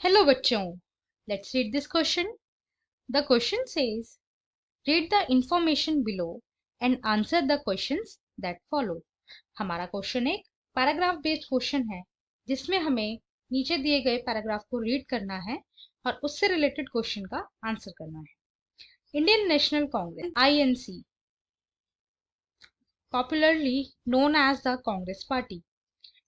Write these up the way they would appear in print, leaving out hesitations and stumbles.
Hello बच्चों, let's read this question. The question says, read the information below and answer the questions that follow. हमारा question एक paragraph based question है जिसमें हमें नीचे दिए गए पैराग्राफ को रीड करना है और उससे रिलेटेड क्वेश्चन का आंसर करना है। Indian National Congress INC, popularly known as the Congress party.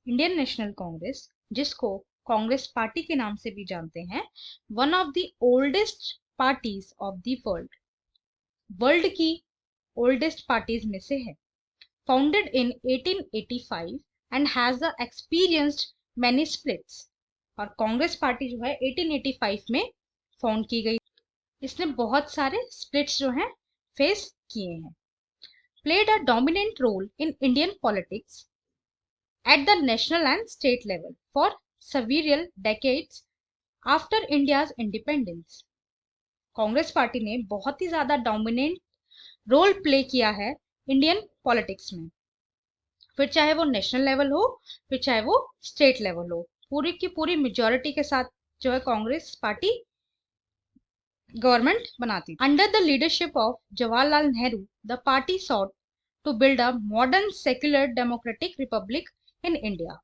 Indian National Congress, जिसको कांग्रेस पार्टी के नाम से भी जानते हैं, one of the oldest parties of the world की ओल्डेस्ट पार्टीज में से है। Founded in 1885 and has experienced many splits. और कांग्रेस पार्टी जो है 1885 में फाउंड की गई। इसने बहुत सारे स्प्लिट्स जो हैं फेस किए हैं। Played a dominant role in Indian politics at the national and state level for several decades after India's independence. Congress party ने बहुत ही ज्यादा डोमिनेंट रोल प्ले किया है इंडियन पॉलिटिक्स में, फिर चाहे वो नेशनल लेवल हो फिर चाहे वो स्टेट लेवल हो। पूरी की पूरी मेजॉरिटी के साथ जो है कांग्रेस पार्टी गवर्नमेंट बनाती। Under the leadership of Jawaharlal Nehru, the party sought to build a modern secular democratic republic in India.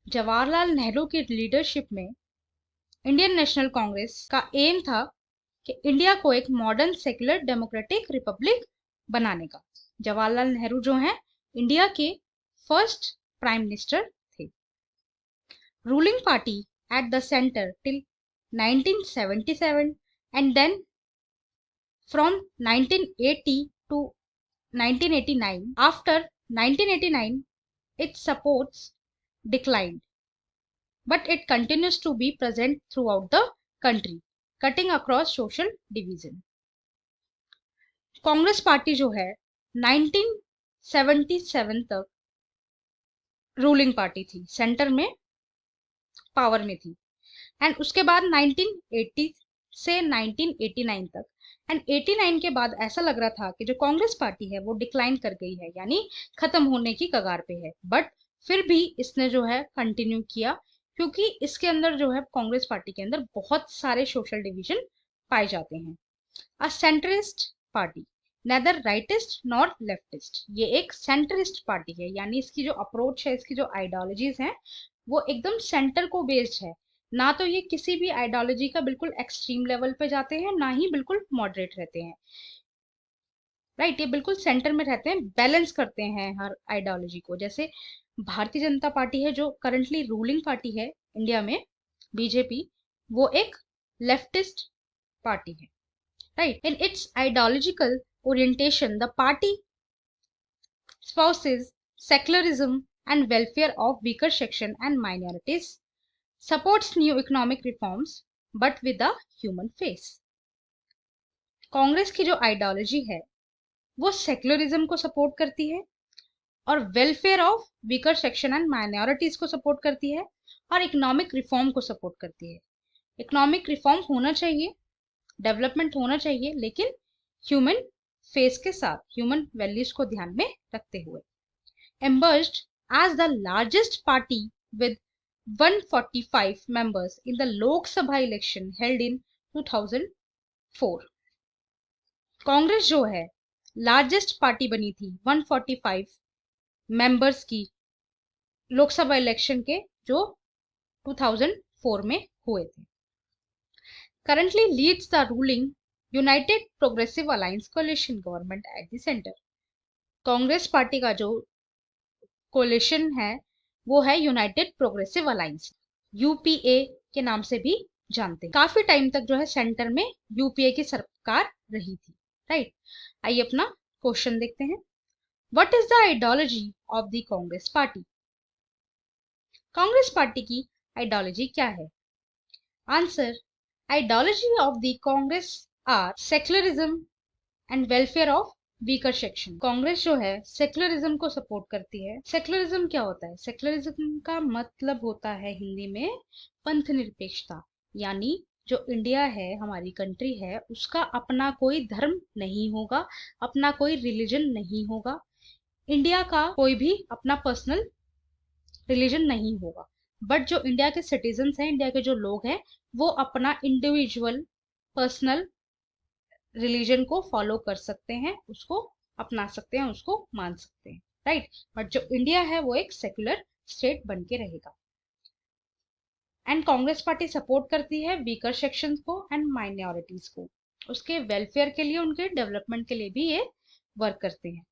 Jawaharlal Nehru की लीडरशिप में इंडियन नेशनल कांग्रेस का एम था कि इंडिया को एक मॉडर्न सेक्युलर डेमोक्रेटिक रिपब्लिक बनाने का। जवाहरलाल नेहरू जो हैं इंडिया के फर्स्ट प्राइम मिनिस्टर थे। Ruling party at the centre till 1977 and then from 1980 to 1989। After 1989 its supports declined, but it continues to be present throughout the country, cutting across social division. Congress party जो है 1977 तक ruling party थी, centre में power में थी, and उसके बाद 1980 से 1989 तक, एंड 89 के बाद ऐसा लग रहा था कि जो कांग्रेस पार्टी है वो डिक्लाइन कर गई है, यानी खत्म होने की कगार पे है। बट फिर भी इसने जो है कंटिन्यू किया, क्योंकि इसके अंदर जो है कांग्रेस पार्टी के अंदर बहुत सारे सोशल डिवीजन पाए जाते हैं। A centrist party, neither rightist nor leftist. ये एक सेंट्रिस्ट पार्टी है, यानी इसकी जो अप्रोच है, इसकी जो आइडियोलॉजीज हैं वो एकदम सेंटर को बेस्ड है। ना तो ये किसी भी आइडियोलॉजी का बिल्कुल एक्सट्रीम लेवल पे जाते हैं, ना ही बिल्कुल मॉडरेट रहते हैं। राइट, ये बिल्कुल सेंटर में रहते हैं, बैलेंस करते हैं हर आइडियोलॉजी को। जैसे भारतीय जनता पार्टी है जो करंटली रूलिंग पार्टी है इंडिया में, बीजेपी, वो एक लेफ्टिस्ट पार्टी है। Right, in its ideological orientation the party spouses secularism and welfare of weaker section and minorities, supports new economic reforms but with a human face. Congress की जो ideology है वो secularism को support करती है और welfare of weaker section and minorities को support करती है और इकोनॉमिक रिफॉर्म को सपोर्ट करती है। इकोनॉमिक रिफॉर्म होना चाहिए, डेवलपमेंट होना चाहिए, लेकिन ह्यूमन फेस के साथ, ह्यूमन वैल्यूज को ध्यान में रखते हुए। emerged as the largest party with 145 members in the Lok Sabha election held in 2004. Congress जो है लार्जेस्ट पार्टी बनी थी 145 मेंबर्स की लोकसभा इलेक्शन के जो 2004 में हुए थे। Currently leads the ruling United progressive alliance coalition government at the centre. Congress party का जो कोलिशन है वो है यूनाइटेड प्रोग्रेसिव अलायंस, यूपीए के नाम से भी जानते हैं। काफी टाइम तक जो है सेंटर में यूपीए की सरकार रही थी। राइट, आइए अपना क्वेश्चन देखते हैं। What is the ideology of the Congress party? Congress party की आइडियोलॉजी क्या है? Answer, ideology of the Congress are secularism and welfare of weaker section. Congress जो है सेक्युलरिज्म को सपोर्ट करती है। सेक्युलरिज्म क्या होता है? सेक्युलरिज्म का मतलब होता है हिंदी में पंथ निरपेक्षता, यानी जो इंडिया है, हमारी कंट्री है, उसका अपना कोई धर्म नहीं होगा, अपना कोई रिलीजन नहीं होगा, इंडिया का कोई भी अपना पर्सनल रिलीजन नहीं होगा। बट जो इंडिया के सिटीजन्स हैं, इंडिया के जो लोग हैं, वो अपना इंडिविजुअल पर्सनल रिलीजन को फॉलो कर सकते हैं, उसको अपना सकते हैं, उसको मान सकते हैं, राइट। बट जो इंडिया है वो एक सेक्युलर स्टेट बन के रहेगा। एंड कांग्रेस पार्टी सपोर्ट करती है वीकर सेक्शन को एंड माइनॉरिटीज को, उसके वेलफेयर के लिए, उनके डेवलपमेंट के लिए भी ये वर्क करते हैं।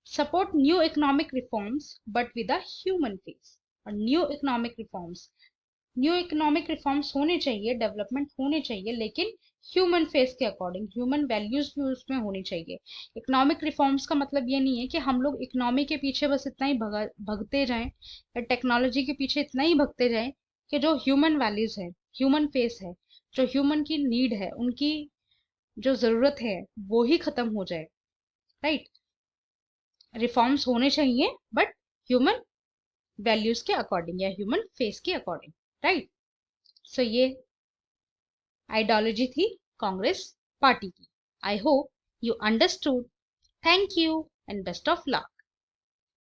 Support new economic reforms but with a human face. और न्यू इकोनॉमिक रिफॉर्म्स होने चाहिए, डेवलपमेंट होने चाहिए, लेकिन ह्यूमन फेस के अकॉर्डिंग, ह्यूमन वैल्यूज भी उसमें होनी चाहिए। इकोनॉमिक रिफॉर्म्स का मतलब ये नहीं है कि हम लोग इकोनॉमी के पीछे बस इतना ही भगते जाएं, या टेक्नोलॉजी के पीछे इतना ही भगते जाएं कि जो ह्यूमन वैल्यूज है, ह्यूमन फेस है, जो ह्यूमन की नीड है, उनकी जो जरूरत है, वो ही खत्म हो जाए, राइट। रिफॉर्म्स होने चाहिए बट ह्यूमन वैल्यूज के अकॉर्डिंग या ह्यूमन फेस के अकॉर्डिंग, राइट। सो ये आइडियोलॉजी थी कांग्रेस पार्टी की। I hope you understood. Thank you and best of luck.